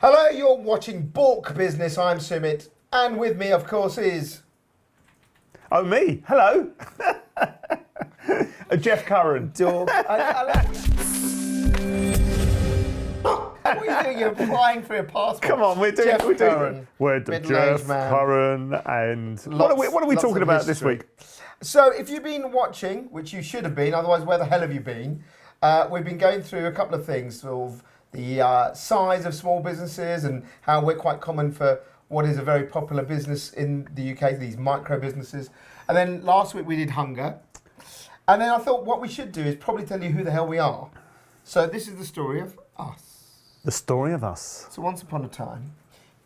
Hello, you're watching Bork Business. I'm Sumit, and with me, of course, is... Oh, me. Hello. Geoff Curran. Dog. What are you doing? You're applying for your passport. Come on, we're doing Geoff Curran. We're Middle-aged Geoff man. Curran, and what are we Lots talking of about this history. week? So, if you've been watching, which you should have been, otherwise, where the hell have you been? We've been going through a couple of things, sort of the size of small businesses and how we're quite common for what is a very popular business in the UK, these micro businesses. And then last week we did hunger. And then I thought what we should do is probably tell you who the hell we are. So this is the story of us. The story of us. So once upon a time,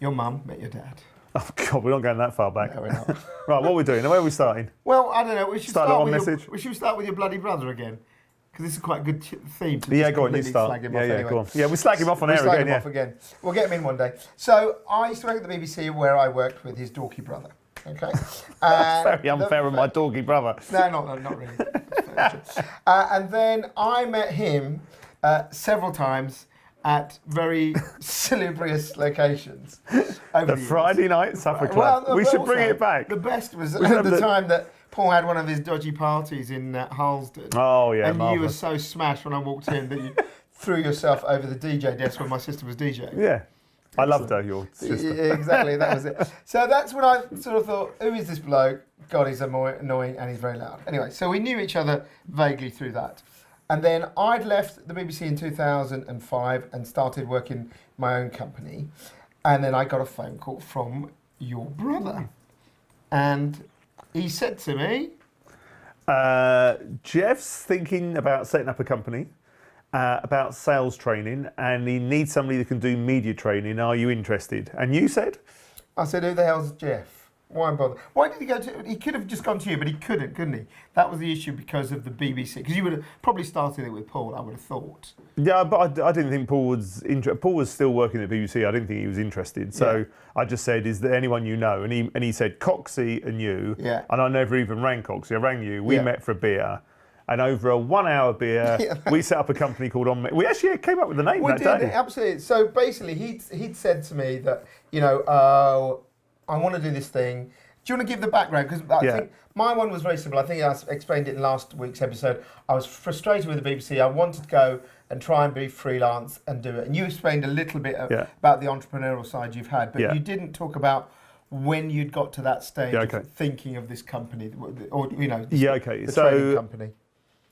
your mum met your dad. Oh God, we're not going that far back. No, we're not. Right, what are we doing? Where are we starting? Well, I don't know. We should start with with message. we should start with your bloody brother again. Because this is quite a good theme to Yeah, just go on, you completely start. slag him Yeah, off yeah, anyway. go on. Yeah, we slag him off on air Slag again. him off again. We'll get him in one day. So I used to work at the BBC where I worked with his dorky brother. Okay. Very unfair with my doggy brother. No, not really. And then I met him several times at very salubrious locations. Over The Friday night supper club. Well, we should also, bring it back. The best was should at have the the- time that Paul had one of his dodgy parties in Harlesden. Oh yeah, And you were marvellous. so smashed when I walked in that you threw yourself over the DJ desk when my sister was DJing. Yeah, I loved her, your sister. Yeah, exactly, that was it. So that's when I sort of thought, who is this bloke? God, he's annoying and he's very loud. Anyway, so we knew each other vaguely through that. And then I'd left the BBC in 2005 and started working my own company. And then I got a phone call from your brother. And he said to me... Geoff's thinking about setting up a company, about sales training, and he needs somebody that can do media training. Are you interested? And you said? I said, who the hell's Geoff? Why bother? Why did he go to... He could have just gone to you, but he couldn't he? That was the issue because of the BBC. Because you would have probably started it with Paul, I would have thought. Yeah, but I didn't think Paul was interested. Paul was still working at BBC. I didn't think he was interested. So I just said, is there anyone you know? And he said, Coxie and you. Yeah. And I never even rang Coxie. I rang you. We met for a beer. And over a 1 hour beer, we set up a company called On. We actually came up with the name that day. Absolutely. So basically, he'd said to me that, you know, I want to do this thing. Do you want to give the background? Because I think my one was very simple. I think I explained it in last week's episode. I was frustrated with the BBC. I wanted to go and try and be freelance and do it. And you explained a little bit about the entrepreneurial side you've had, but you didn't talk about when you'd got to that stage of thinking of this company, or, you know, the trading company.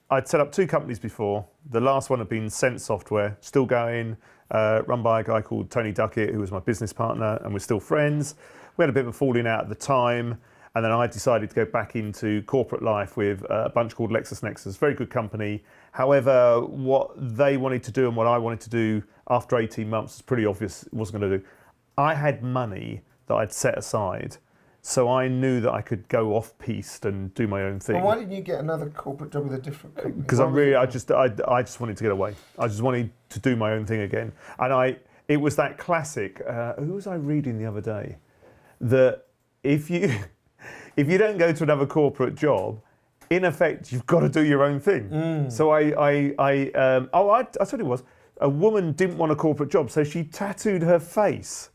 I'd set up 2 companies before. The last one had been Sense Software, still going, run by a guy called Tony Duckett, who was my business partner, and we're still friends. We had a bit of a falling out at the time, and then I decided to go back into corporate life with a bunch called LexisNexis, very good company. However, what they wanted to do and what I wanted to do after 18 months was pretty obvious it wasn't going to do. I had money that I'd set aside, so I knew that I could go off-piste and do my own thing. Well, why didn't you get another corporate job with a different company? Because I just wanted to get away. I just wanted to do my own thing again. And it was that classic, who was I reading the other day? That if you don't go to another corporate job, in effect you've got to do your own thing. So I told you it was a woman didn't want a corporate job, so she tattooed her face.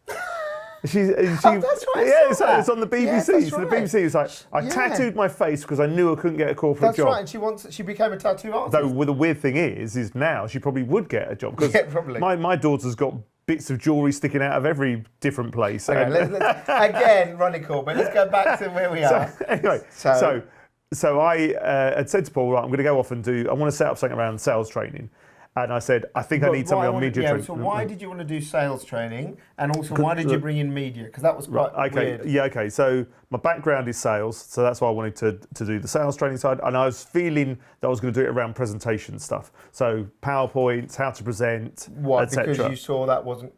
That's right. It's on the BBC. Yes, so that's the right. BBC is like, I tattooed my face because I knew I couldn't get a corporate job. That's right, and she became a tattoo artist. Though well, the weird thing is now she probably would get a job because probably. My daughter's got bits of jewellery sticking out of every different place. Okay, let's again, Ronnie Corbett, let's go back to where we are. Anyway, so I had said to Paul, right, I'm going to go off and I want to set up something around sales training. And I said, I think I need something on media training. So why did you want to do sales training? And also, why did you bring in media? Because that was quite weird. Yeah, okay. So my background is sales, so that's why I wanted to do the sales training side. And I was feeling that I was going to do it around presentation stuff. So PowerPoints, how to present, etc. Because you saw that wasn't...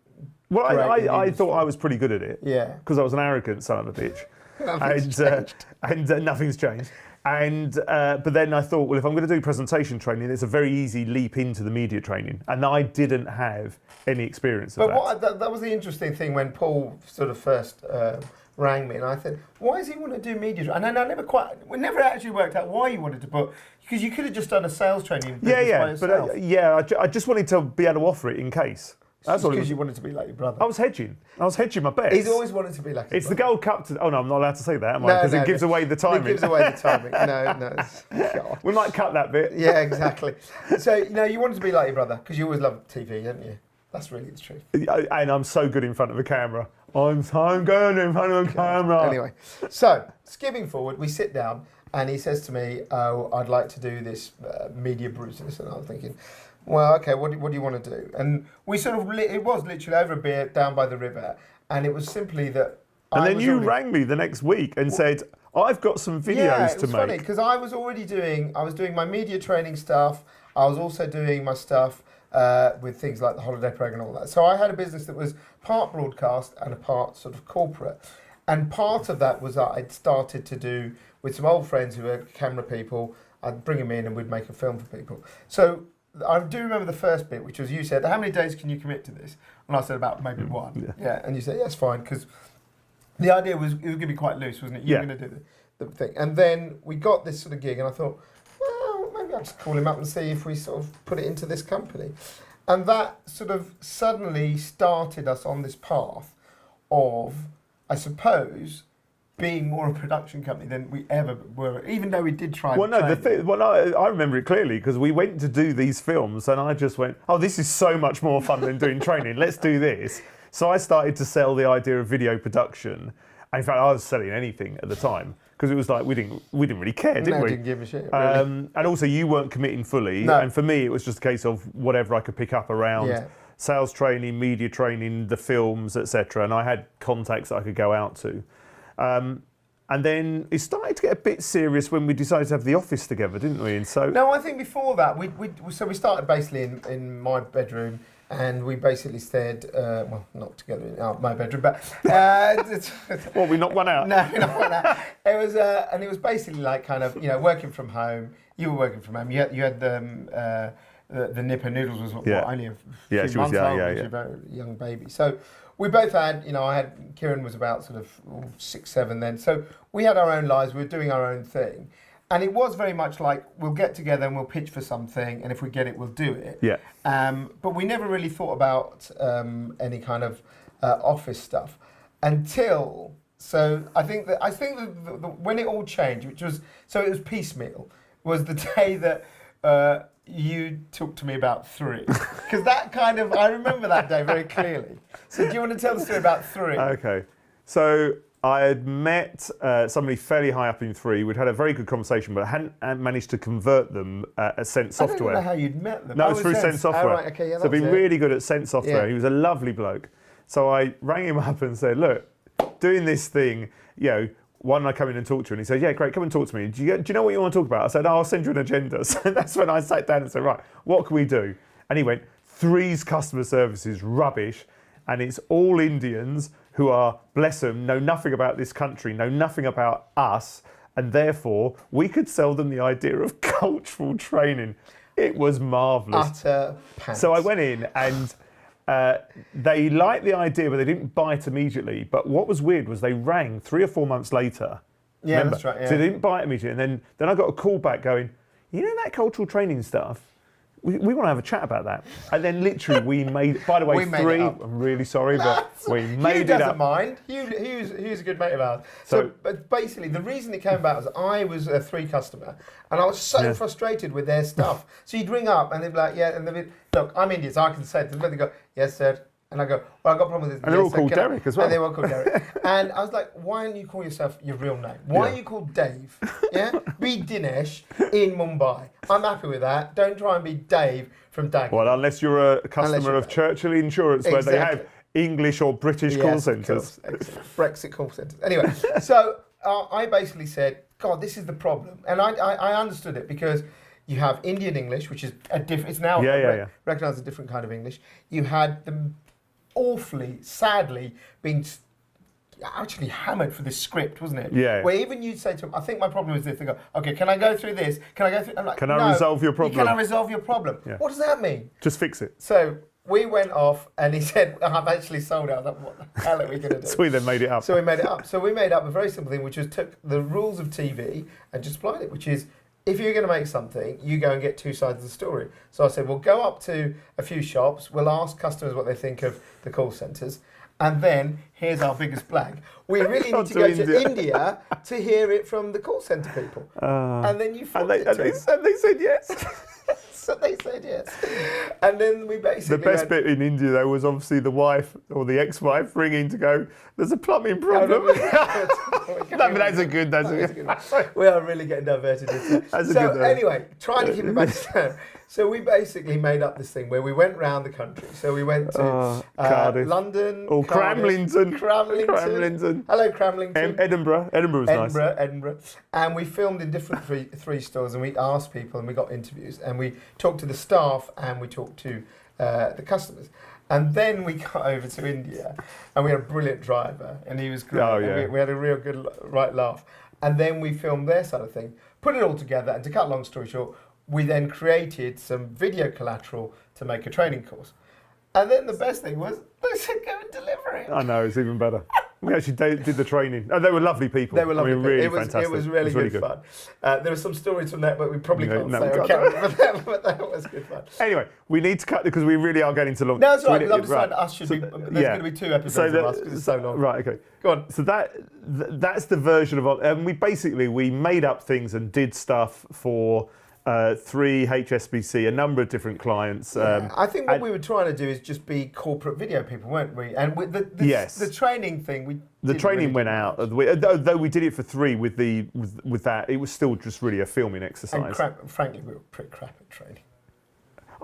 Well, I thought I was pretty good at it. Yeah. Because I was an arrogant son of a bitch. Nothing's changed. But then I thought, well, if I'm going to do presentation training, it's a very easy leap into the media training. And I didn't have any experience of that. But that was the interesting thing when Paul sort of first rang me, and I said, why does he want to do media? And then we never actually worked out why you wanted to put, because you could have just done a sales training business by yourself. But I just wanted to be able to offer it in case. That's what because you wanted to be like your brother. I was hedging my bets. He's always wanted to be like his It's the brother. Gold Cup. Oh no, I'm not allowed to say that, am I? Because it gives away the timing. It gives away the timing. No. God. We might cut that bit. Yeah, exactly. So, you wanted to be like your brother because you always loved TV, didn't you? That's really the truth. And I'm so good in front of a camera. I'm so good in front of a camera. Anyway, so skipping forward, we sit down and he says to me, "Oh, I'd like to do this media business," and I was thinking, well, okay, what do you want to do? And we sort of, it was literally over a beer down by the river, and it was simply that. And then you rang me the next week and said, I've got some videos to make. Funny because I was doing my media training stuff. I was also doing my stuff with things like the holiday program and all that. So I had a business that was part broadcast and a part sort of corporate. And part of that was that I'd started to do with some old friends who were camera people. I'd bring them in and we'd make a film for people. So I do remember the first bit, which was you said, how many days can you commit to this? And I said about maybe one. Yeah. And you said, yes, fine, because the idea was it was going to be quite loose, wasn't it? You were going to do the thing. And then we got this sort of gig and I thought, well, maybe I'll just call him up and see if we sort of put it into this company. And that sort of suddenly started us on this path of, I suppose, being more a production company than we ever were, even though we did try. Well, no, I remember it clearly because we went to do these films, and I just went, "Oh, this is so much more fun than doing training. Let's do this." So I started to sell the idea of video production. And in fact, I was selling anything at the time because it was like we didn't really care, did we? Didn't give a shit. Really. And also, you weren't committing fully. No. And for me, it was just a case of whatever I could pick up around sales training, media training, the films, etc. And I had contacts that I could go out to. And then it started to get a bit serious when we decided to have the office together, didn't we? And so no, I think before that we started basically in my bedroom, and we basically said, well, not together in my bedroom, but well, we knocked one out. No, we knocked one out. It was and it was basically like kind of working from home. You were working from home. You had the Nipper Noodles was only a few months old, she was a very young baby. So we both had, I had, Kieran was about sort of 6, 7 then. So we had our own lives, we were doing our own thing. And it was very much like, we'll get together and we'll pitch for something, and if we get it, we'll do it. Yeah. But we never really thought about any kind of office stuff until, so I think that when it all changed, it was piecemeal, was the day that you talked to me about 3. Because that kind of, I remember that day very clearly. So do you want to tell the story about 3? Okay. So I had met somebody fairly high up in 3. We'd had a very good conversation, but I hadn't managed to convert them at Sense Software. I don't know how you'd met them. No, it was through Sense Software. Oh, right, okay, yeah, so I've been really good at Sense Software. Yeah. He was a lovely bloke. So I rang him up and said, look, doing this thing, why don't I come in and talk to you? And he said, yeah, great, come and talk to me. Do you know what you want to talk about? I said, I'll send you an agenda. So that's when I sat down and said, right, what can we do? And he went, 3's customer service is rubbish, and it's all Indians who are, bless them, know nothing about this country, know nothing about us, and therefore we could sell them the idea of cultural training. It was marvellous. Utter pants. So I went in and they liked the idea, but they didn't bite immediately. But what was weird was they rang 3 or 4 months later. Yeah, remember? that's right. Yeah. So they didn't bite immediately. And then I got a call back going, that cultural training stuff? We want to have a chat about that. And then literally we made, by the way, 3, I'm really sorry, but we made it up. Hugh doesn't mind. Hugh's a good mate of ours. So but basically, the reason it came about was I was a 3 customer, and I was so frustrated with their stuff. So you'd ring up, and they'd be like, and they'd be, look, I'm Indian, so I can say it. And they go, yes, sir. And I go, well, I've got a problem with this. And they're all called Derek as well. And they were all called Derek. And I was like, why don't you call yourself your real name? Why are you called Dave? Yeah? Be Dinesh in Mumbai. I'm happy with that. Don't try and be Dave from Dag. Well, unless you're a customer of Churchill Insurance, where they have English or British call centres. Brexit call centres. Anyway, so I basically said, God, this is the problem. And I understood it because you have Indian English, which is a different, it's now recognised as a different kind of English. You had the awfully, sadly, being actually hammered for this script, wasn't it? Yeah. Where even you'd say to them, I think my problem is this. They go, okay, can I go through this? Can I go through? I'm like, can I resolve your problem? Can I resolve your problem? Yeah. What does that mean? Just fix it. So we went off and he said, I've actually sold it. I was like, what the hell are we going to do? So we then made it up. So we made it up. So we made up a very simple thing, which was took the rules of TV and just applied it, which is if you're going to make something, you go and get two sides of the story. So I said, we'll go up to a few shops, we'll ask customers what they think of the call centres, and then here's our biggest blag. We really need to go to India to hear it from the call centre people. And then you and they said yes. So they said yes. And then we basically The best bit in India, though, was obviously the wife or the ex-wife ringing to go, there's a plumbing problem. That's a good one. We are really getting diverted. Anyway, trying to keep it back to town. So we basically made up this thing where we went round the country. So we went to Cardiff. London, or Cramlington. Cramlington. Hello, Cramlington. Edinburgh. Edinburgh was nice. Edinburgh. And we filmed in different three stores, and we asked people, and we got interviews, and we talked to the staff, and we talked to the customers. And then we got over to India, and we had a brilliant driver, and he was great. Oh, yeah. We had a real good right laugh. And then we filmed their side of the thing, put it all together, and to cut a long story short, we then created some video collateral to make a training course. And then the best thing was, they said go and deliver it. I know, it's even better. We actually did the training. Oh, they were lovely people. They were lovely people. Really It was really good fun. There were some stories from that, but we probably can't say on camera, but that was good fun. Anyway, we need to cut because we really are getting to long. No, it's right, because I've decided us should be, there's going to be 2 episodes of us because it's so long. Right, okay. Go on. So that's the version of, and we made up things and did stuff for 3 HSBC, a number of different clients. I think what we were trying to do is just be corporate video people, weren't we? And with the training thing, the training went out. Though we did it for 3 with that, it was still just really a filming exercise. And frankly, we were pretty crap at training.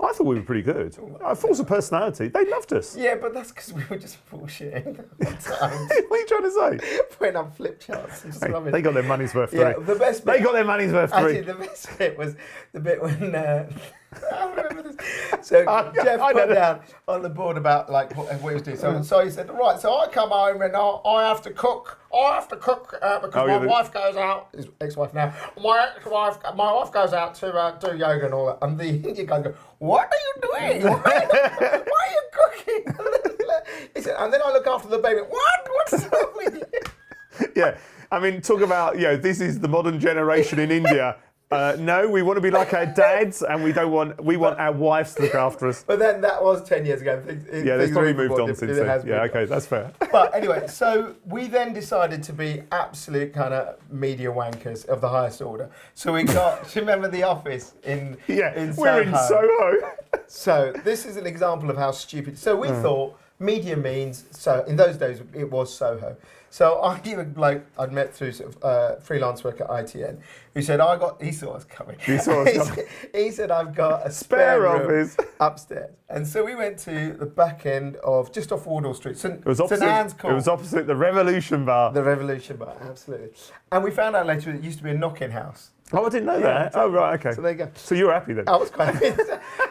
I thought we were pretty good. I thought it was a personality. They loved us. Yeah, but that's because we were just bullshitting. What are you trying to say? Putting up flip charts. And hey, they got their money's worth. Yeah, the best bit, they got their money's worth. Actually, the best bit was the bit when I remember this. So Geoff put down on the board about like what he was doing. So he said, right. So I come home and I have to cook. Because my wife goes out. His ex-wife now. My wife goes out to do yoga and all that. And the Indian guy goes, "What are you doing? Why are you cooking?" He said, and then I look after the baby. What's up with you? Yeah, I mean, talk about this is the modern generation in India. No, we want to be like our dads, and we want our wives to look after us. But then that was 10 years ago. They've probably moved on since then. Yeah, okay, that's fair. But anyway, so we then decided to be absolute kind of media wankers of the highest order. So we got, do you remember The Office in Soho? We're in Soho. So this is an example of how stupid. So we thought media means, so in those days it was Soho. So I knew a bloke I'd met through sort of freelance work at ITN who said, he saw us coming. He saw us coming. He said, I've got a spare room office upstairs. And so we went to the back end of, just off Wardour Street, St Anne's Court. It was opposite the Revolution Bar. The Revolution Bar, absolutely. And we found out later it used to be a knock-in house. Oh, I didn't know that. Oh, right, okay. So there you go. So you were happy then? I was quite happy.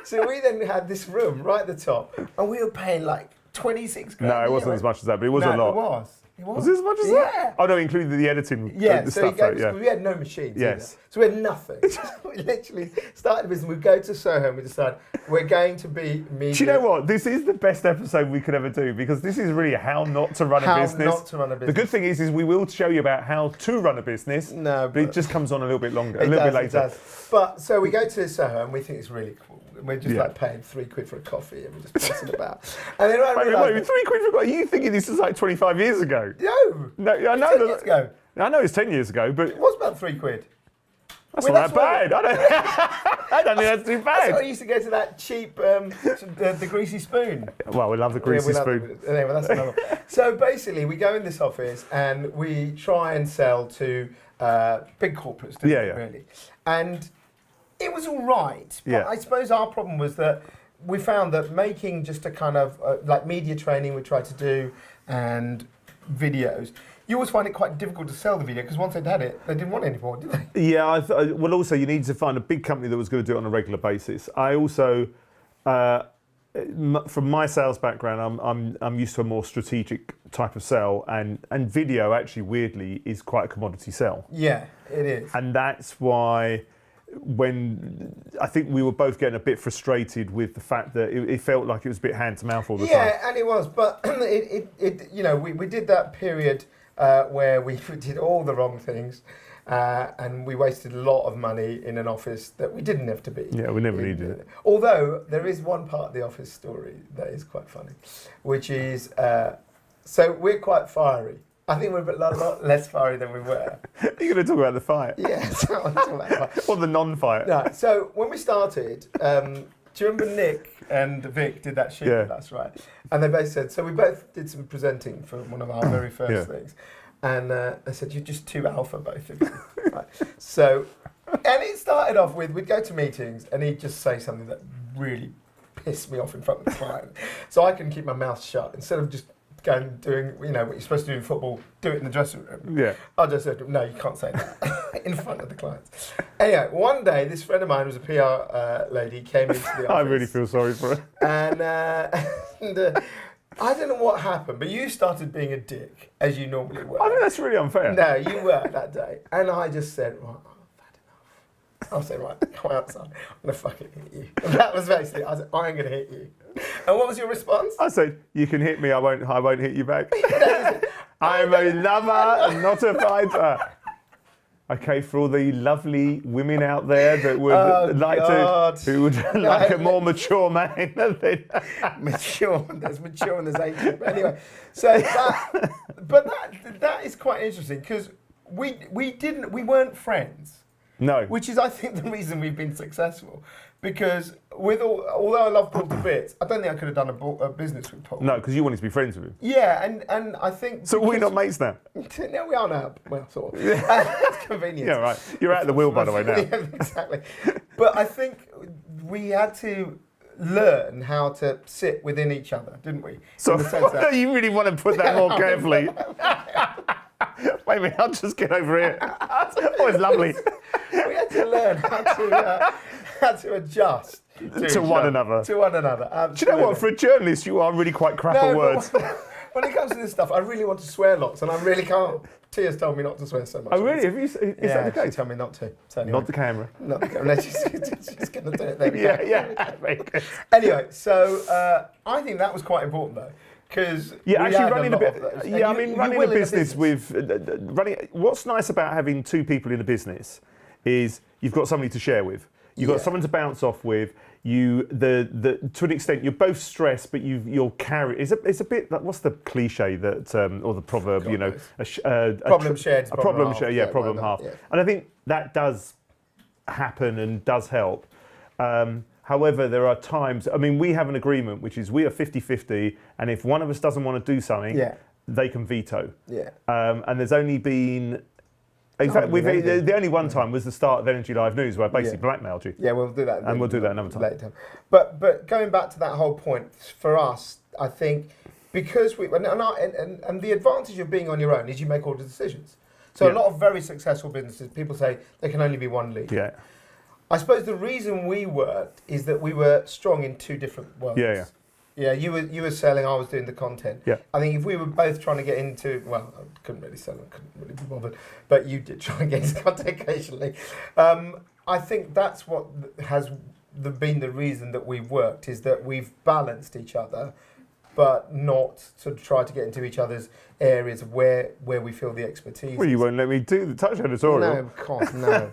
So we then had this room right at the top, and we were paying like 26 grand. No, it wasn't as much as that, but it was a lot. It was. Was it as much as that? Oh, no, included the editing. Yeah, the so stuff. we had no machines. Yes. Either. So we had nothing. We literally started a business. We go to Soho and we decide we're going to be media. Do you know what? This is the best episode we could ever do because this is really how not to run a business. How not to run a business. The good thing is we will show you about how to run a business. No, but it just comes on a little bit longer, a little bit later. It does. But so we go to Soho and we think it's really cool. We're just like paying £3 for a coffee and we're just passing about. And then I realised... £3 for a coffee? Are you thinking this is like 25 years ago? No, I know. 10 years ago. I know it's 10 years ago, but... It was about £3. That's not that bad. I don't think that's too bad. That's why I used to go to that cheap, the greasy spoon. Well, we love the greasy spoon. Anyway, that's another one. So basically, we go in this office and we try and sell to big corporates, really. And it was all right. But I suppose our problem was that we found that making just a kind of like media training we tried to do and videos, you always find it quite difficult to sell the video because once they'd had it, they didn't want it anymore, did they? Yeah, well, also you need to find a big company that was going to do it on a regular basis. I also, from my sales background, I'm used to a more strategic type of sell, and video actually weirdly is quite a commodity sell. Yeah, it is. And that's why when I think we were both getting a bit frustrated with the fact that it felt like it was a bit hand to mouth all the time. Yeah, and it was, but we did that period where we did all the wrong things. and we wasted a lot of money in an office that we didn't have to be. Yeah, we never needed it. Although there is one part of the office story that is quite funny, which is so we're quite fiery. I think we're a lot less fiery than we were. You're going to talk about the fight? Yeah, so I want to talk about the fight. Or the non-fight? No, so when we started, do you remember Nick and Vic did that shoot with us, right? And they both said, so we both did some presenting for one of our very first things. And they said, you're just too alpha, both of you. Right. So, and it started off with, we'd go to meetings and he'd just say something that really pissed me off in front of the client. So I couldn't keep my mouth shut. Instead of just going and doing, what you're supposed to do in football, do it in the dressing room. Yeah. I just said, no, you can't say that in front of the clients. Anyway, one day, this friend of mine who was a PR lady, came into the office. I really feel sorry for her. And I don't know what happened, but you started being a dick, as you normally were. I think that's really unfair. No, you were that day. And I just said, right, I've had enough. I said, right, come outside. I'm going to fucking hit you. And that was basically, I said, I'm going to hit you. And what was your response? I said, you can hit me, I won't hit you back. I'm a lover, not a fighter. Okay, for all the lovely women out there that would like a more mature man. Mature, there's mature and there's ancient. But anyway, so that is quite interesting because we weren't friends. No. Which is, I think, the reason we've been successful. Because although I love Paul to bits, I don't think I could have done a business with Paul. No, because you wanted to be friends with him. Yeah, and I think... So we're not mates now? No, we are now. Well, sort of. It's convenient. Yeah, right. You're out of the wheel, by the way, now. Yeah, exactly. But I think we had to learn how to sit within each other, didn't we? So you really want to put that more carefully? Wait a minute, I'll just get over here. Oh, it's lovely. We had to learn how to adjust to one another. To one another. Absolutely. Do you know what? For a journalist, you are really quite crap at words. When it comes to this stuff, I really want to swear lots, and I really can't. Tia's told me not to swear so much. Oh, really? Is that the case? She told me not to. So anyway. Not the camera. Not the camera. She's going to do it. There we go. Yeah. Very good. Anyway, so I think that was quite important, though. Because actually running running a business with what's nice about having two people in a business is you've got somebody to share with. You've got someone to bounce off with. To an extent, you're both stressed, but you'll carry. It's a bit like, what's the cliche that or the proverb? Problem shared. Problem share. Yeah, problem half. Yeah. And I think that does happen and does help. However, there are times, we have an agreement, which is we are 50-50, and if one of us doesn't want to do something, they can veto. Yeah. And there's only been, in fact, the only one time was the start of Energy Live News, where I basically blackmailed you. Yeah, we'll do that. And we'll do that another time. Later. But going back to that whole point, for us, I think, because and the advantage of being on your own is you make all the decisions. So a lot of very successful businesses, people say there can only be one lead. Yeah. I suppose the reason we worked is that we were strong in two different worlds. Yeah. Yeah, you were selling, I was doing the content. Yeah. I think if we were both trying to get into, well, I couldn't really sell, I couldn't really be bothered, but you did try and get into content occasionally. I think that's what has been the reason that we've worked, is that we've balanced each other, but not sort of try to get into each other's areas where we feel the expertise. Well, you won't let me do the touch editorial. No, of course, no.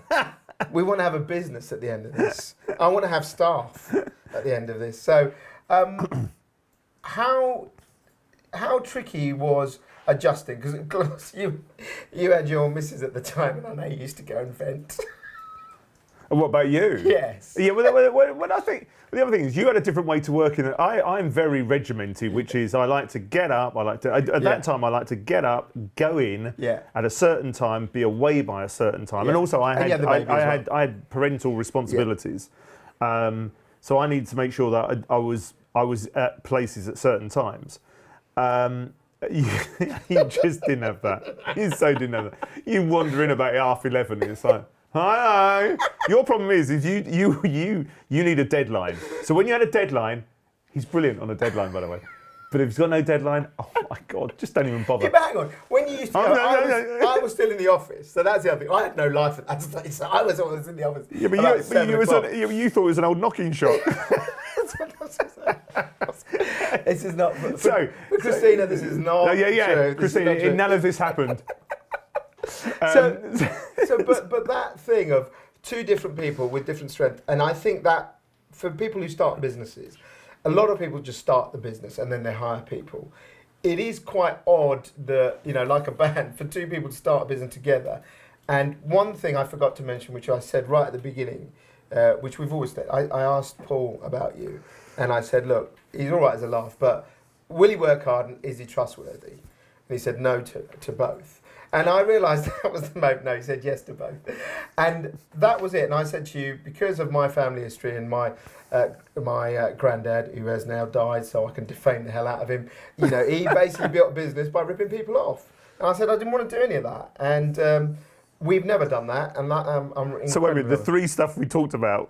We want to have a business at the end of this. I want to have staff at the end of this. So, how tricky was adjusting? Because of course you had your missus at the time, and I know you used to go and vent. And what about you? Yes. Yeah. Well, I think the other thing is you had a different way to work in it. I'm very regimented, which is I like to get up. At that time I like to get up, go in at a certain time, be away by a certain time, and also I had parental responsibilities, so I needed to make sure that I was at places at certain times. You just didn't have that. You so didn't have that. You wander in about 11:30, and it's like, hi. Your problem is you need a deadline. So when you had a deadline, he's brilliant on a deadline, by the way. But if he's got no deadline, oh my God, just don't even bother. Yeah, but hang on. When you used to go, I was still in the office, so that's the other thing. I had no life at that stage, so I was always in the office. Yeah, but you thought it was an old knocking shot. This is not for Christina. This is not. True. Christina, none of this happened. But that thing of two different people with different strengths, and I think that for people who start businesses, a lot of people just start the business and then they hire people. It is quite odd that, like a band, for two people to start a business together. And one thing I forgot to mention, which I said right at the beginning, which we've always said, I asked Paul about you, and I said, look, he's all right as a laugh, but will he work hard and is he trustworthy? And he said no to both. And I realised that was the moment. No, he said yes to both. And that was it. And I said to you, because of my family history and my granddad, who has now died, so I can defame the hell out of him, he basically built a business by ripping people off. And I said I didn't want to do any of that. And we've never done that. And that, I'm so wait a minute, the three stuff we talked about.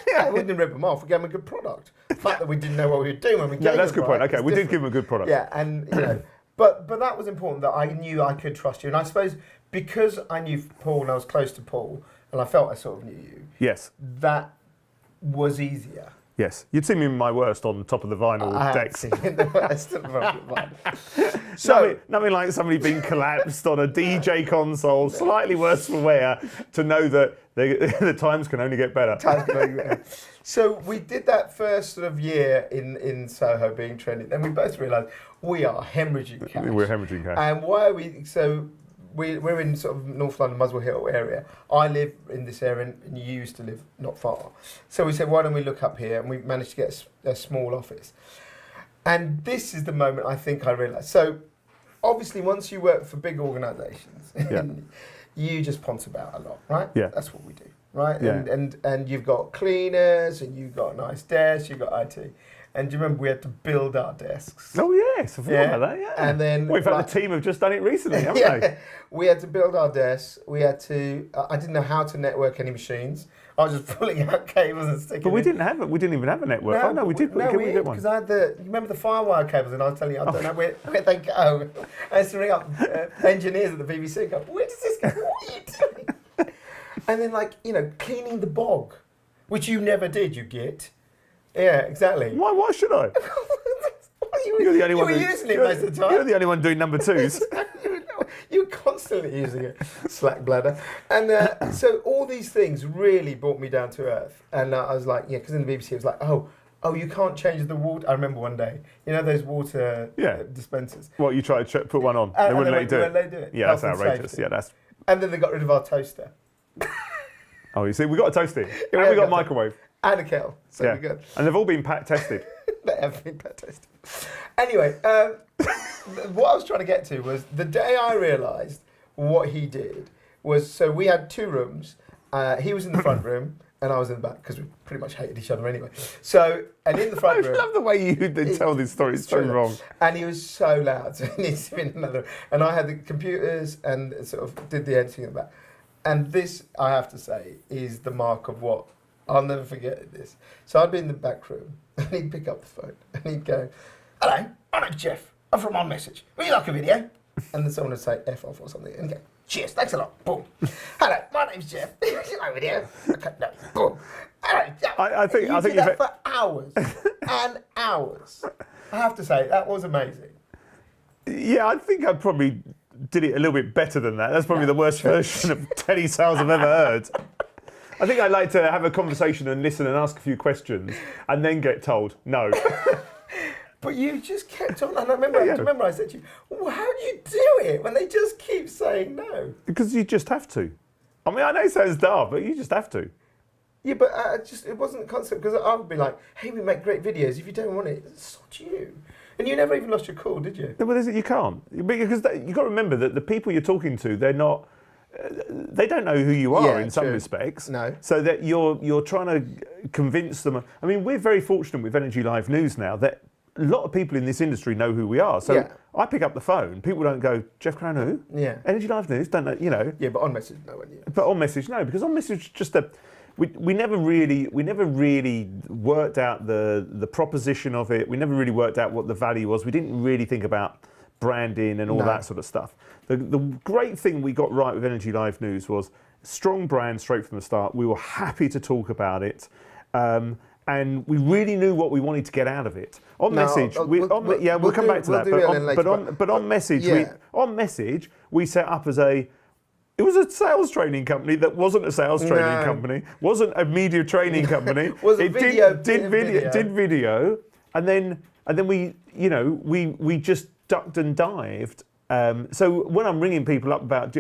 Yeah, we didn't rip them off. We gave them a good product. The fact that we didn't know what we were doing when we gave them. No, that's a good point. Okay, we did give them a good product. Yeah, and But that was important, that I knew I could trust you. And I suppose because I knew Paul and I was close to Paul and I felt I sort of knew you. Yes. That was easier. Yes. You'd seen me in my worst on top of the vinyl decks. The worst of the vinyl. So, nothing like somebody being collapsed on a DJ console, slightly worse for wear, to know that the times can only get better. So we did that first sort of year in Soho being trendy. Then we both realised we are hemorrhaging cash. We're hemorrhaging cash. And why are we... So we're in sort of North London, Muswell Hill area. I live in this area and you used to live not far. So we said, why don't we look up here? And we managed to get a small office. And this is the moment I think I realised. So obviously once you work for big organisations, you just ponce about a lot, right? Yeah. That's what we do, right? Yeah. And you've got cleaners and you've got a nice desk, you've got IT. And do you remember we had to build our desks? Oh yes, I forgot about that. Yeah. And then in fact, the team have just done it recently, haven't they? We had to build our desks. We had to. I didn't know how to network any machines. I was just pulling out cables and sticking. But we didn't have it. We didn't even have a network. No, we did. No, we did one. Because I had you remember the firewire cables, and I was telling you, I don't know where they go. I used to ring up engineers at the BBC and go, where does this go? What are you doing? And then cleaning the bog, which you never did, you git. Yeah, exactly. Why should I? You're the only one. You were using it most of the time. You're the only one doing number twos. You were constantly using it, slack bladder. And so all these things really brought me down to earth. And I was like, because in the BBC it was like, oh, you can't change the water. I remember one day, those water dispensers. What, you tried to put one on? They wouldn't let you do it. Yeah, that's outrageous. Yeah, that's. And then they got rid of our toaster. Oh, you see, we got a toaster. And we got a microwave. And a kettle. So we're good. And they've all been pat tested. They have been pat tested. Anyway, what I was trying to get to was the day I realised what he did was, so we had two rooms. He was in the front room and I was in the back because we pretty much hated each other anyway. So, and in the front room. I love the way you tell this story. It's so wrong. And he was so loud. So he needs to be in another. And I had the computers and sort of did the editing of that. And this, I have to say, is the mark of what I'll never forget this. So I'd be in the back room and he'd pick up the phone and he'd go, hello, my name's Geoff. I'm from On Message. Would you like a video? And then someone would say F off or something and he'd go, cheers, thanks a lot. Boom. Hello, my name's Geoff. Would you like a video? Okay, no. Boom. Hello. I think did that for hours and hours. I have to say, that was amazing. Yeah, I think I probably did it a little bit better than that. That's probably the worst version of telesales I've ever heard. I think I'd like to have a conversation and listen and ask a few questions and then get told no. But you just kept on. And I remember I said to you, well, how do you do it when they just keep saying no? Because you just have to. I mean, I know it sounds daft, but you just have to. Yeah, but it wasn't a concept because I would be like, hey, we make great videos. If you don't want it, it's not you. And you never even lost your cool, did you? No, but you can't. Because you've got to remember that the people you're talking to, they're not... they don't know who you are in some respects. No. So that you're trying to convince them. I mean, we're very fortunate with Energy Live News now that a lot of people in this industry know who we are. So I pick up the phone. People don't go, Geoff Curran who? Yeah. Energy Live News, don't know, Yeah, but On Message, no one. Yeah. But On Message, no, because On Message just we never really worked out the proposition of it. We never really worked out what the value was. We didn't really think about branding and all that sort of stuff. The great thing we got right with Energy Live News was strong brand straight from the start. We were happy to talk about it. And we really knew what we wanted to get out of it. On Message, we'll come back to that. But on Message, we set up as a It was a sales training company that wasn't a sales training company, wasn't a media training company. It did video, and then we just ducked and dived. So when I'm ringing people up about,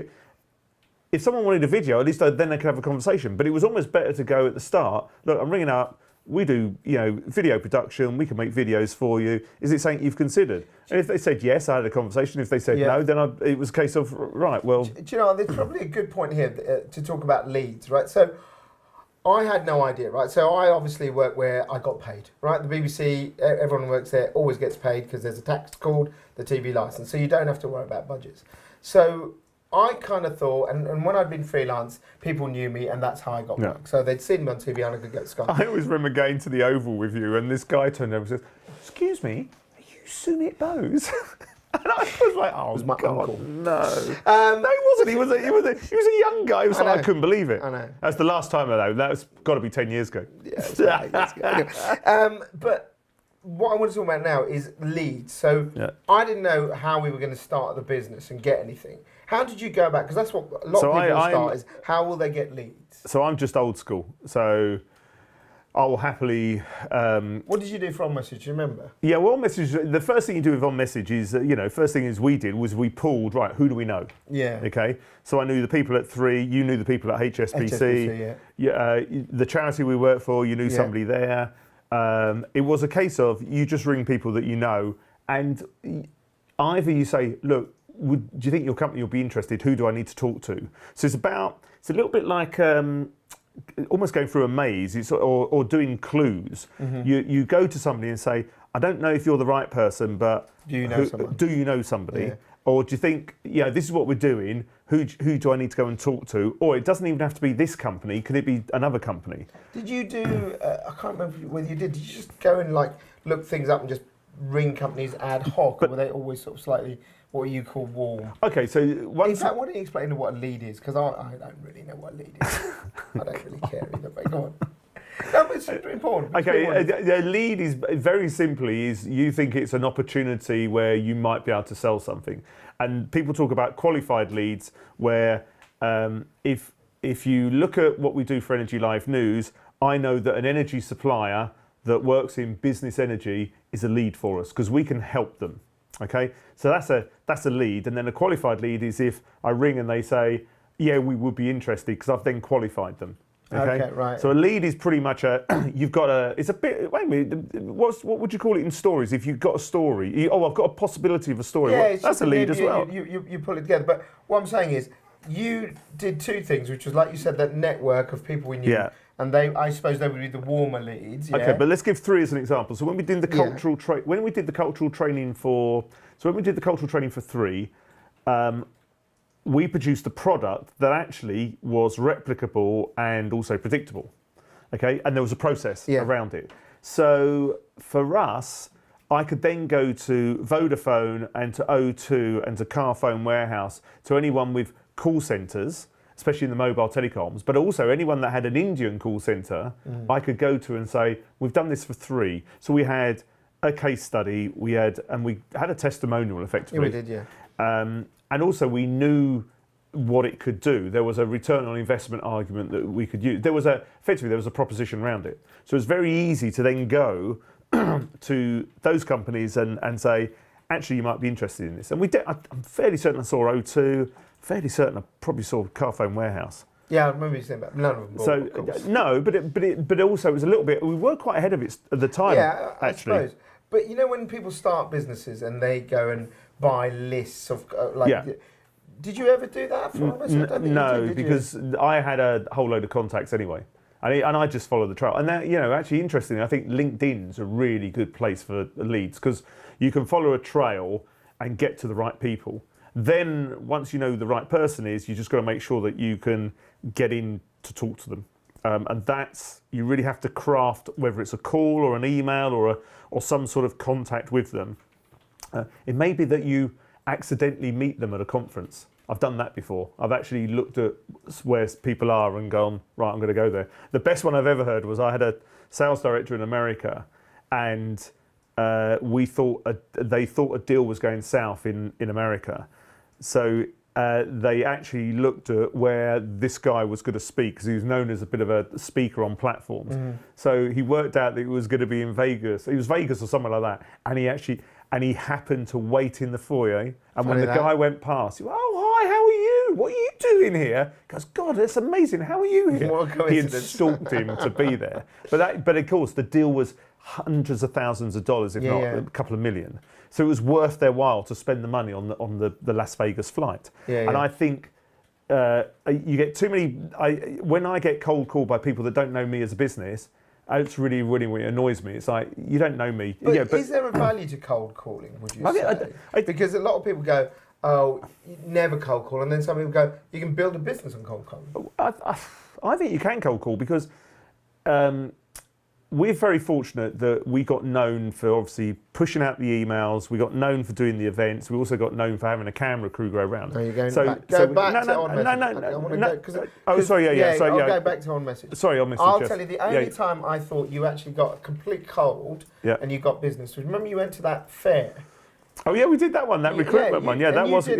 if someone wanted a video, at least then they could have a conversation. But it was almost better to go at the start. Look, I'm ringing up. We do, video production. We can make videos for you. Is it something you've considered? And if they said yes, I had a conversation. If they said no, then it was a case of right. Well, do you know, there's probably a good point here to talk about leads, right? So I had no idea, right? So I obviously work where I got paid, right? The BBC, everyone who works there always gets paid because there's a tax called the TV license, so you don't have to worry about budgets. So I kind of thought, and when I'd been freelance, people knew me, and that's how I got work. So they'd seen me on TV, and I could get Sky. I always remember going to the Oval with you, and this guy turned over and says, "Excuse me, are you Sumit Bose?" And I was like, "Oh, was my God, uncle. no, no, he wasn't. He was a young guy. I couldn't believe it. I know. That's the last time though. That's got to be 10 years ago. Yeah, but what I want to talk about now is leads. So I didn't know how we were going to start the business and get anything. How did you go about? Because that's what a lot of people start is, how will they get leads? So I'm just old school. So I will happily... what did you do for On Message? Do you remember? Yeah, well, On Message, the first thing you do with On Message is, first thing we pulled, right, who do we know? Yeah. Okay, so I knew the people at 3, you knew the people at HSBC. The charity we work for, you knew somebody there. It was a case of you just ring people that you know, and either you say, look, do you think your company will be interested? Who do I need to talk to? So it's a little bit like almost going through a maze, or doing clues. Mm-hmm. You go to somebody and say, I don't know if you're the right person, but do you know somebody? Yeah. Or do you think, this is what we're doing, who do I need to go and talk to? Or it doesn't even have to be this company, can it be another company? Did you do, I can't remember whether you did you just go and look things up and just ring companies ad hoc, or were they always sort of slightly, what you call warm? Okay, so in fact, why don't you explain what a lead is? Because I don't really know what a lead is. I don't really care either, but go on. No, but it's super important. Okay, a lead is very simply you think it's an opportunity where you might be able to sell something, and people talk about qualified leads where if you look at what we do for Energy Live News, I know that an energy supplier that works in business energy is a lead for us because we can help them. Okay, so that's a lead, and then a qualified lead is if I ring and they say, yeah, we would be interested because I've then qualified them. Okay, right. So a lead is pretty much it's a bit, wait a minute, what would you call it in stories? If you've got a story, I've got a possibility of a story. Yeah, that's a lead as well. You pull it together. But what I'm saying is, you did two things, which was, like you said, that network of people we knew. Yeah. And I suppose they would be the warmer leads. Yeah? Okay, but let's give 3 as an example. So when we did the cultural when we did the cultural training for 3, we produced a product that actually was replicable and also predictable. Okay, and there was a process around it. So for us, I could then go to Vodafone and to O2 and to Carphone Warehouse, to anyone with call centres, especially in the mobile telecoms, but also anyone that had an Indian call centre, I could go to and say, we've done this for 3. So we had a case study, we had a testimonial effectively. Yeah, we did, yeah. And also we knew what it could do. There was a return on investment argument that we could use. There was a proposition around it. So it was very easy to then go to those companies and say, actually, you might be interested in this. And we did. I'm fairly certain I saw O2. Fairly certain I probably saw Carphone Warehouse. Yeah, I remember you saying that. None of them bought, so of course. No, but also it was a little bit. We were quite ahead of it at the time. Yeah, I actually. suppose. But when people start businesses and they go and buy lists of did you ever do that for us? No, because I had a whole load of contacts anyway. And I just followed the trail. And that, actually interestingly, I think LinkedIn's a really good place for leads because you can follow a trail and get to the right people. Then once you know who the right person is, you just got to make sure that you can get in to talk to them. And you really have to craft, whether it's a call or an email or some sort of contact with them. It may be that you accidentally meet them at a conference. I've done that before. I've actually looked at where people are and gone, right, I'm going to go there. The best one I've ever heard was I had a sales director in America, and they thought a deal was going south in America. So they actually looked at where this guy was going to speak, because he was known as a bit of a speaker on platforms. So he worked out that it was going to be in Vegas. It was Vegas or somewhere like that. And he happened to wait in the foyer. And when the guy went past, he went, "Oh, hi, how are you? What are you doing here?" He goes, "God, that's amazing. How are you here?" What a He had coincidence. stalked him to be there. But of course, the deal was hundreds of thousands of dollars, if not a couple of million. So it was worth their while to spend the money on the Las Vegas flight. And I think you get too many. When I get cold called by people that don't know me as a business, it's really annoys me. It's like, you don't know me. But is there a value to cold calling, would you say? Because a lot of people go, "Oh, you never cold call," and then some people go, "You can build a business on cold calling." I think you can cold call, because we're very fortunate that we got known for obviously pushing out the emails. We got known for doing the events. We also got known for having a camera crew go around. No, you're going back. Go back to on message. Oh, sorry, I'll go back to on message. Sorry, on message. I'll tell you, the only time I thought you actually got a complete cold and you got business was, remember you went to that fair? Oh yeah, we did that one, that recruitment one. Yeah, that was And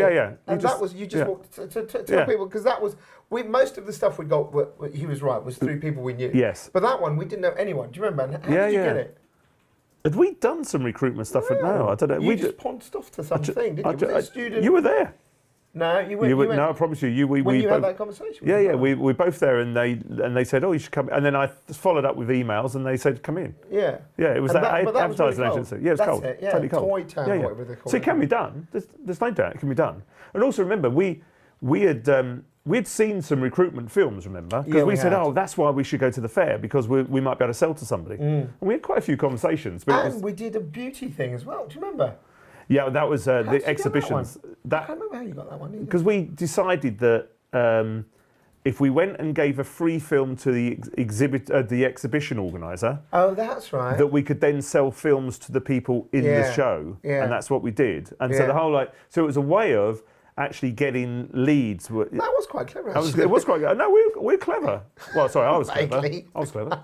you just walked to tell people, because that was most of the stuff we got. He was right, was through people we knew. Yes. But that one we didn't know anyone. Do you remember? And how did you get it? Had we done some recruitment stuff? No, I don't know. You just pawned stuff to something, didn't you? Was it a student? You were there. No, you went. No, I promise you. When you had that conversation. We were both there, and they said, "Oh, you should come." And then I followed up with emails, and they said, "Come in." Yeah. Yeah, it was that advertising really agency. Yeah, it was cold. It, yeah. Totally cold. Toy town, whatever they call So it can be done. There's no doubt it can be done. And also remember, we had seen some recruitment films. Remember, because we said, "Oh, that's why we should go to the fair, because we might be able to sell to somebody." And we had quite a few conversations. And we did a beauty thing as well. Do you remember? Yeah, that was the exhibitions. I can't remember how you got that one either. Because we decided that if we went and gave a free film to the exhibition organizer, oh, that's right, that we could then sell films to the people in the show, and that's what we did. And so the whole so it was a way of actually getting leads. That was quite clever. It was quite good. No, we're clever. Well, sorry, I was clever. I was clever.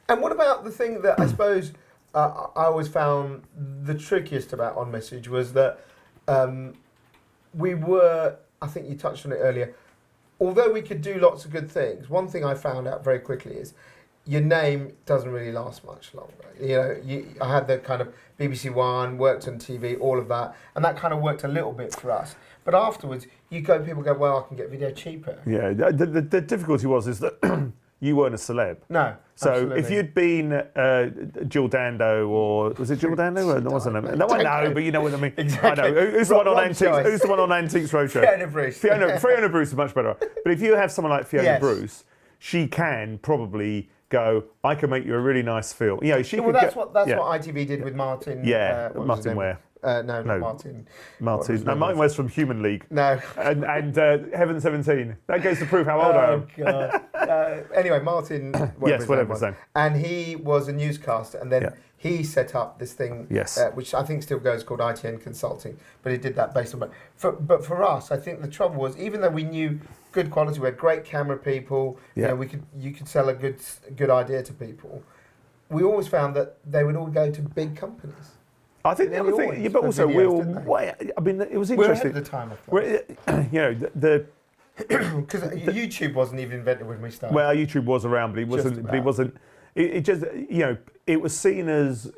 And what about the thing that I suppose I always found the trickiest about On Message was that we were, I think you touched on it earlier, although we could do lots of good things, one thing I found out very quickly is your name doesn't really last much longer. You know, I had the kind of BBC One, worked on TV, all of that, and that kind of worked a little bit for us. But afterwards, people go, "Well, I can get video cheaper." Yeah, the difficulty is that you weren't a celeb. No. So absolutely. if you'd been Jill Dando, or was it Jill Dando? No, wasn't it? No, I know, but you know what I mean. Exactly. I know. Who's the one on Antiques? Who's the one on Antiques Roadshow? Fiona Bruce. Fiona Bruce is much better. But if you have someone like Fiona Bruce, she can probably go, "I can make you a really nice film." You know, that's what ITV did with Martin. Martin Ware. No, Martin. Martin. No, Martin Ware's from Human League. No. and Heaven 17. That goes to prove how old I am. Oh, God. Anyway, Martin. Whatever his name. And he was a newscaster, and then he set up this thing, which I think still goes, called ITN Consulting. But he did that based on. But for us, I think the trouble was, even though we knew good quality, we had great camera people. You know, you could sell a good idea to people. We always found that they would all go to big companies. I think the other thing, but also it was interesting. We're ahead of the time, I thought. You know, because YouTube wasn't even invented when we started. Well, YouTube was around, but it wasn't. But it wasn't. It just, you know, it was seen as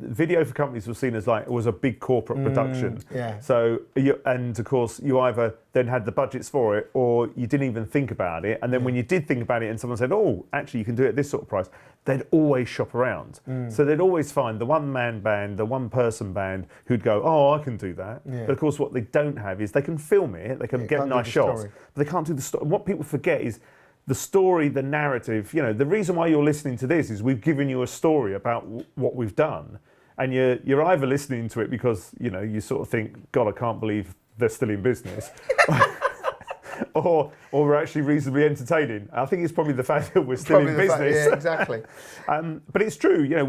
video for companies was seen as like it was a big corporate production. Yeah. So and of course you either then had the budgets for it, or you didn't even think about it. And then when you did think about it, and someone said, "Oh, actually, you can do it at this sort of price," they'd always shop around. So they'd always find the one-man band, the one-person band who'd go, "Oh, I can do that." Yeah. But of course, what they don't have is they can film it, they can get nice shots, but they can't do the story. What people forget is the story, the narrative. You know, the reason why you're listening to this is we've given you a story about what we've done, and you're either listening to it because you know you sort of think, "God, I can't believe they're still in business," or we're actually reasonably entertaining. I think it's probably the fact that we're still in business. Yeah, exactly. But it's true. You know,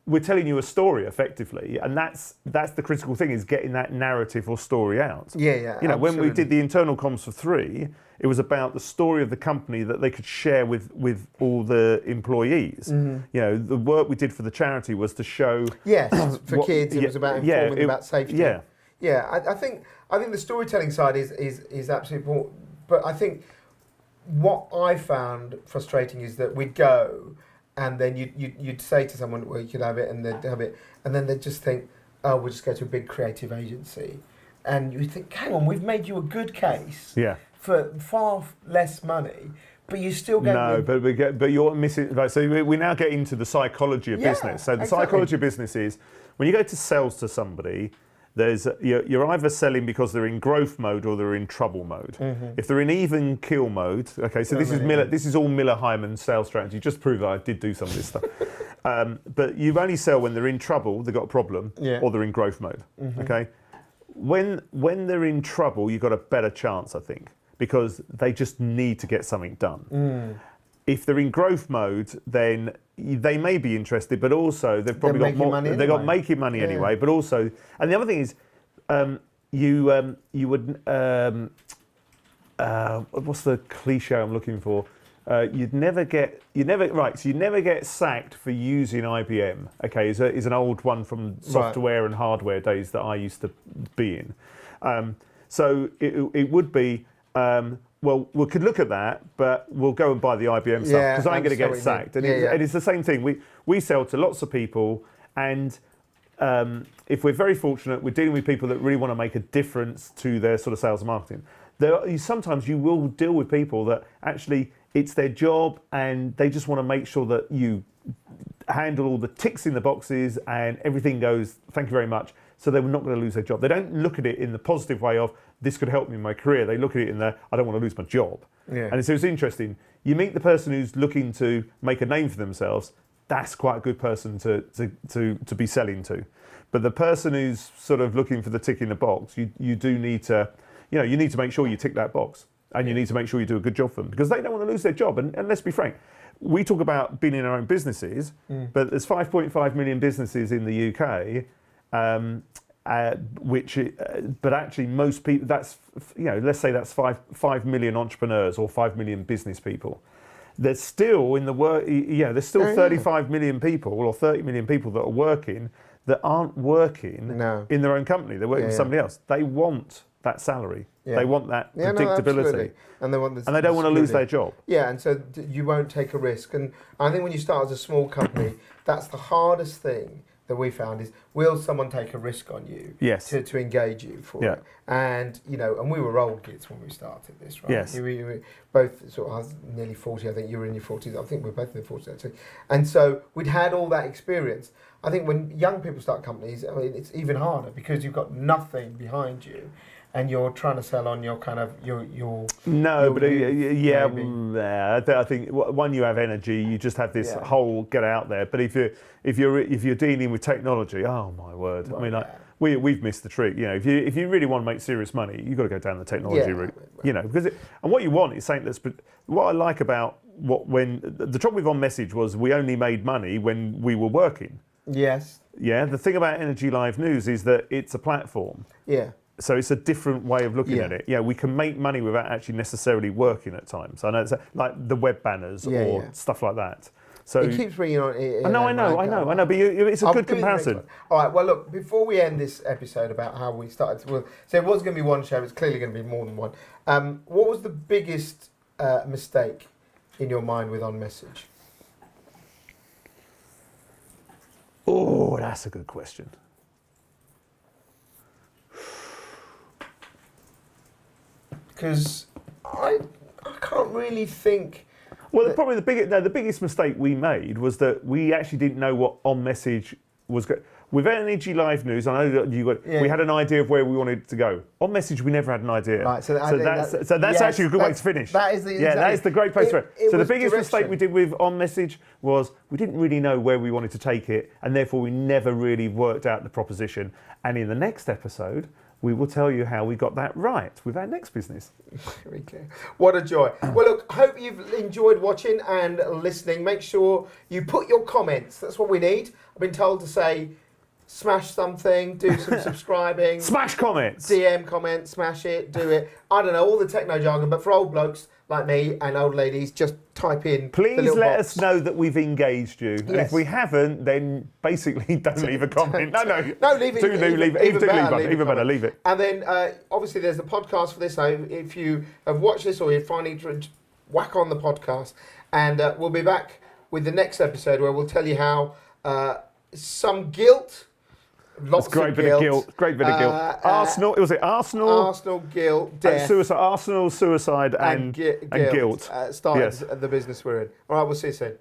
we're telling you a story effectively, and that's the critical thing, is getting that narrative or story out. Yeah. You know, when we did the internal comms for 3, it was about the story of the company that they could share with all the employees. You know, the work we did for the charity was to show. Yes, for kids, it was about informing them about safety. Yeah. Yeah, I think the storytelling side is absolutely important. But I think what I found frustrating is that we'd go, and then you'd say to someone, well, you could have it, and they'd have it, and then they'd just think, oh, we'll just go to a big creative agency. And you think, hang on, we've made you a good case for far less money, but you still get... No, but you're missing... Right, so we now get into the psychology of business. So the psychology of business is, when you go to sales to somebody, you're either selling because they're in growth mode or they're in trouble mode. If they're in even kill mode, okay, so this is all Miller Hyman sales strategy, just to prove that I did do some of this stuff. But you only sell when they're in trouble, they've got a problem, or they're in growth mode, okay? When they're in trouble, you've got a better chance, I think, because they just need to get something done. If they're in growth mode, then they may be interested, but also they've probably got more. They've got making money anyway. But also, and the other thing is, you would what's the cliche I'm looking for? You never get sacked for using IBM. Okay, is an old one from software and hardware days that I used to be in. So it would be. Well, we could look at that, but we'll go and buy the IBM stuff because I ain't going to get sacked. And it's the same thing. We sell to lots of people, and if we're very fortunate, we're dealing with people that really want to make a difference to their sort of sales and marketing. Sometimes you will deal with people that actually it's their job and they just want to make sure that you handle all the ticks in the boxes and everything goes, thank you very much. So they're not going to lose their job. They don't look at it in the positive way of, this could help me in my career. They look at it in the, I don't want to lose my job. And so it's interesting. You meet the person who's looking to make a name for themselves, that's quite a good person to be selling to. But the person who's sort of looking for the tick in the box, you do need to, you need to make sure you tick that box. And you need to make sure you do a good job for them, because they don't want to lose their job. And let's be frank, we talk about being in our own businesses, but there's 5.5 million businesses in the UK, but actually most people, that's, let's say that's 5 million entrepreneurs or 5 million business people. There's still in the work, there's still 35 million people or 30 million people that are working that aren't working in their own company. They're working for somebody else. They want that salary. They want that predictability. And they don't want to lose their job. Yeah, and so you won't take a risk. And I think when you start as a small company, that's the hardest thing that we found is, will someone take a risk on you to engage you for it? And, and we were old kids when we started this, right? Yes. We both I was nearly 40, I think you were in your 40s, I think we're both in the 40s actually. And so we'd had all that experience. I think when young people start companies, it's even harder because you've got nothing behind you. And you're trying to sell on your kind of your. No, but I think one, you have energy. You just have this whole get out there. But if you're dealing with technology, oh my word! I mean, we've missed the trick. If you really want to make serious money, you've got to go down the technology route. Because and what you want is something that's. What I like about when the trouble with On Message was we only made money when we were working. Yes. Yeah. The thing about Energy Live News is that it's a platform. Yeah. So it's a different way of looking at it. Yeah, we can make money without actually necessarily working at times. I know it's like the web banners or stuff like that. So it keeps bringing on. I know. But it's a good comparison. All right. Well, look. Before we end this episode about how we started, so it was going to be one show. It's clearly going to be more than one. What was the biggest mistake in your mind with On Message? Oh, that's a good question. Because I can't really think. Well, probably the biggest mistake we made was that we actually didn't know what On Message was going. With Energy Live News, I know that we had an idea of where we wanted to go. On Message, we never had an idea. Right, so that's actually a good way to finish. That is that is the great place for it. So the biggest mistake we did with On Message was we didn't really know where we wanted to take it, and therefore we never really worked out the proposition. And in the next episode, we will tell you how we got that right with our next business. Very clear. What a joy. Well, look, hope you've enjoyed watching and listening. Make sure you put your comments. That's what we need. I've been told to say smash something, do some subscribing. Smash comments. DM comment, smash it, do it. I don't know, all the techno jargon, but for old blokes like me and old ladies, just type in. Please let us know that we've engaged you. And Yes. if we haven't, then basically don't leave a comment. No, leave it. Do leave it. Even better, leave it. And then obviously there's the podcast for this. So if you have watched this or you're finally whack on the podcast, and we'll be back with the next episode where we'll tell you how some guilt. Lots of Great bit of guilt. Arsenal. Was it Arsenal? Arsenal, guilt, death. Suicide. Arsenal, suicide, and guilt. Started the business we're in. All right, we'll see you soon.